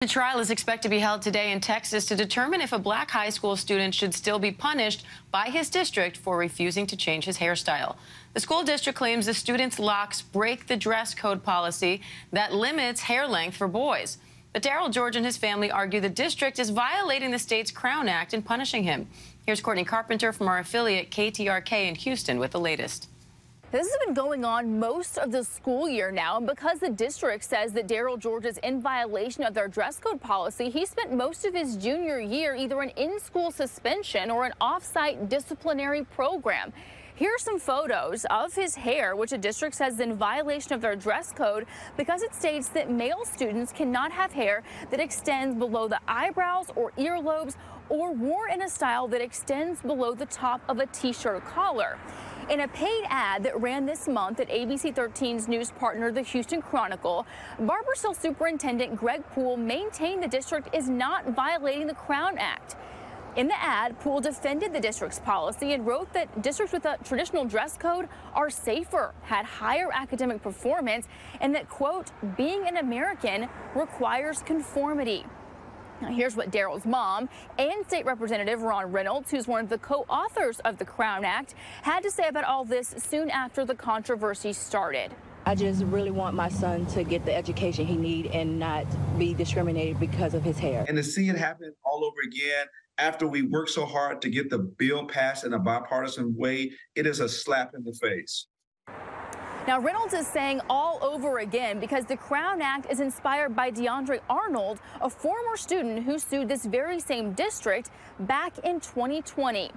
The trial is expected to be held today in Texas to determine if a black high school student should still be punished by his district for refusing to change his hairstyle. The school district claims the student's locks break the dress code policy that limits hair length for boys. But Daryl George and his family argue the district is violating the state's Crown Act and punishing him. Here's Courtney Carpenter from our affiliate KTRK in Houston with the latest. This has been going on most of the school year now, and because the district says that Daryl George is in violation of their dress code policy, he spent most of his junior year either an in-school suspension or an off-site disciplinary program. Here are some photos of his hair, which the district says is in violation of their dress code because it states that male students cannot have hair that extends below the eyebrows or earlobes or worn in a style that extends below the top of a t-shirt collar. In a paid ad that ran this month at ABC 13's news partner, the Houston Chronicle, Barbersville Superintendent Greg Poole maintained the district is not violating the Crown Act. In the ad, Poole defended the district's policy and wrote that districts with a traditional dress code are safer, had higher academic performance, and that, quote, being an American requires conformity. Now, here's what Daryl's mom and State Representative Ron Reynolds, who's one of the co-authors of the Crown Act, had to say about all this soon after the controversy started. I just really want my son to get the education he needs and not be discriminated because of his hair. And to see it happen all over again after we worked so hard to get the bill passed in a bipartisan way, it is a slap in the face. Now, Reynolds is saying all over again because the Crown Act is inspired by DeAndre Arnold, a former student who sued this very same district back in 2020.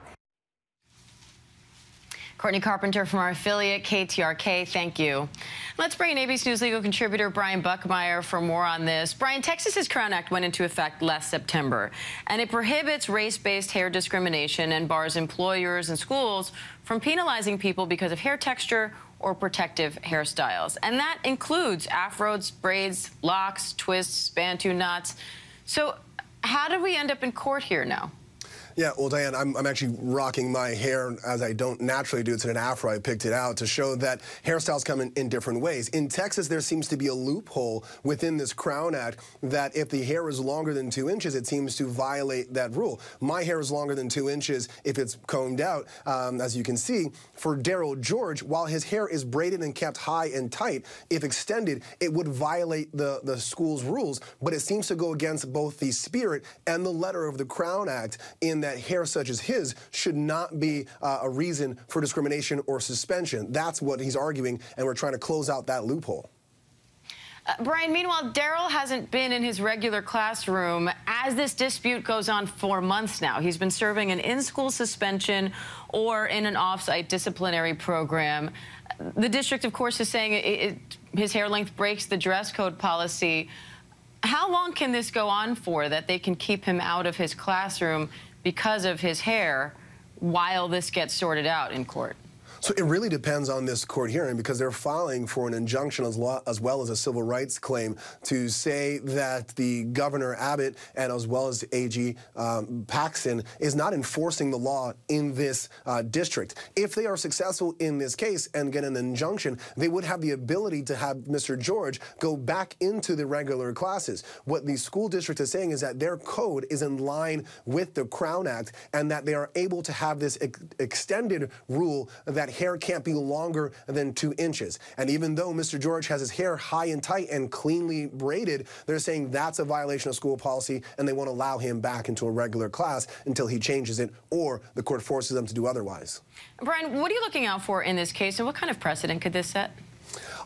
Courtney Carpenter from our affiliate KTRK, thank you. Let's bring in ABC News legal contributor Brian Buckmeyer for more on this. Brian, Texas's Crown Act went into effect last September, and it prohibits race-based hair discrimination and bars employers and schools from penalizing people because of hair texture or protective hairstyles. And that includes afros, braids, locks, twists, bantu knots. So how did we end up in court here now? Yeah, well, Diane, I'm actually rocking my hair as I don't naturally do. It's an afro. I picked it out to show that hairstyles come in different ways. In Texas, there seems to be a loophole within this Crown Act that if the hair is longer than 2 inches, it seems to violate that rule. My hair is longer than 2 inches if it's combed out, as you can see. For Daryl George, while his hair is braided and kept high and tight, if extended, it would violate the school's rules, but it seems to go against both the spirit and the letter of the Crown Act in that hair such as his should not be a reason for discrimination or suspension. That's what he's arguing, and we're trying to close out that loophole. Brian, meanwhile, Daryl hasn't been in his regular classroom as this dispute goes on for months now. He's been serving an in-school suspension or in an off-site disciplinary program. The district, of course, is saying his hair length breaks the dress code policy. How long can this go on for, that they can keep him out of his classroom because of his hair while this gets sorted out in court? So it really depends on this court hearing because they're filing for an injunction as well as a civil rights claim to say that the Governor Abbott and as well as AG Paxton is not enforcing the law in this district. If they are successful in this case and get an injunction, they would have the ability to have Mr. George go back into the regular classes. What the school district is saying is that their code is in line with the Crown Act and that they are able to have this extended rule that hair can't be longer than 2 inches. And even though Mr. George has his hair high and tight and cleanly braided, they're saying that's a violation of school policy and they won't allow him back into a regular class until he changes it or the court forces them to do otherwise. Brian, what are you looking out for in this case, and what kind of precedent could this set?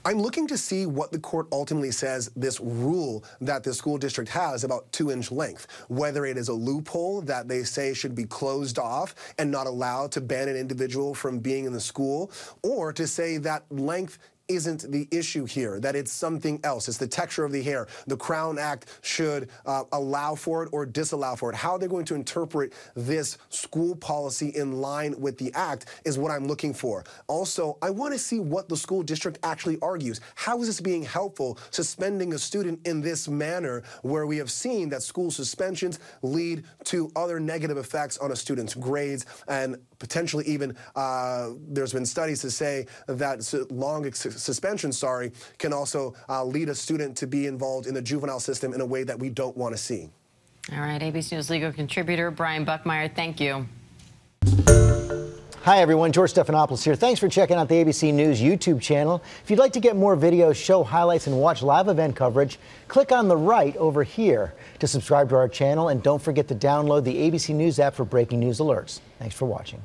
I'm looking to see what the court ultimately says this rule that the school district has about 2-inch length, whether it is a loophole that they say should be closed off and not allowed to ban an individual from being in the school, or to say that length isn't the issue here, that it's something else. It's the texture of the hair. The Crown Act should allow for it or disallow for it. How they're going to interpret this school policy in line with the act is what I'm looking for. Also, I want to see what the school district actually argues. How is this being helpful, suspending a student in this manner where we have seen that school suspensions lead to other negative effects on a student's grades and potentially even there's been studies to say that long suspension, can also lead a student to be involved in the juvenile system in a way that we don't want to see. All right, ABC News legal contributor Brian Buckmeyer, thank you. Hi everyone, George Stephanopoulos here. Thanks for checking out the ABC News YouTube channel. If you'd like to get more videos, show highlights, and watch live event coverage, click on the right over here to subscribe to our channel, and don't forget to download the ABC News app for breaking news alerts. Thanks for watching.